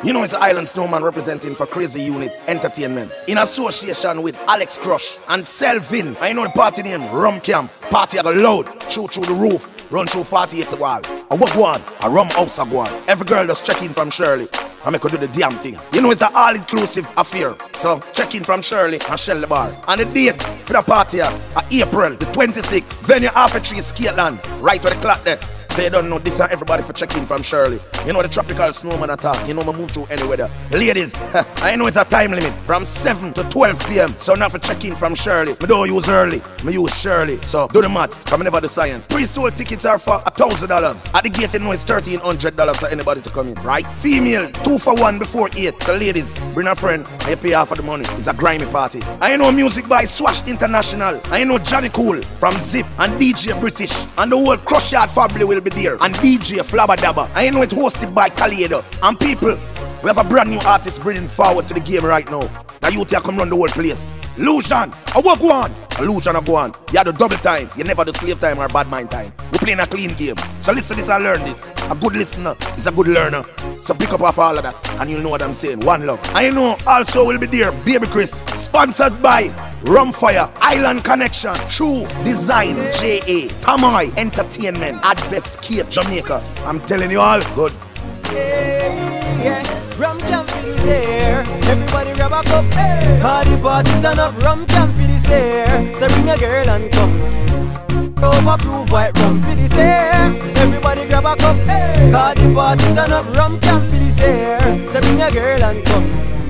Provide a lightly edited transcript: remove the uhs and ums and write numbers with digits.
You know it's Island Snowman representing for Crazy Unit Entertainment in association with Alex Crush and Selvin. I know the party name, Rum Camp. Party I go loud, shoot through the roof, run through 48 wall. I walk one, a rum house I go on. Every girl just check in from Shirley. I make her do the damn thing. You know it's an all-inclusive affair. So check in from Shirley and shell the bar. And the date for the party are April the 26th. Venue half a tree, Scotland, right where the clock there. So you don't know this and everybody for checking from Shirley. You know the tropical snowman attack. You know me move through any weather. Ladies, I know it's a time limit from 7 to 12 p.m. So now for checking from Shirley. Me don't use early, me use Shirley. So do the math, come never the science. Pre-sold tickets are for $1,000. At the gate you know it's $1,300 for anybody to come in, right? Female, 2 for 1 before 8. So ladies, bring a friend and you pay half of the money. It's a grimy party. I know music by Swash International. I know Johnny Cool from Zip and DJ British. And the whole Crush Yard family will be there, and DJ Flabba Dabba. I know it's hosted by KALADO. And people, we have a brand new artist bringing forward to the game right now. Now you take come run the whole place. LUSION, I walk one. LUSION, I go on. You have the double time. You never do slave time or bad mind time. We playing a clean game. So listen this and learn this. A good listener is a good learner. So pick up off all of that and you'll know what I'm saying. One love. I know also will be there, Baby Chris. Sponsored by Rumfire, Island Connection, True Design, J.A. Tamoy Entertainment, Advest Cape, Jamaica. I'm telling you all, good. Yeah. Rum camp for this air. Everybody grab a cup. Hey. Party party turn up. Rum camp for this air. So bring a girl and come. Overproof white rum for this air. Everybody grab a cup. Hey. Party party turn up. Rum camp for this air. So bring a girl and come.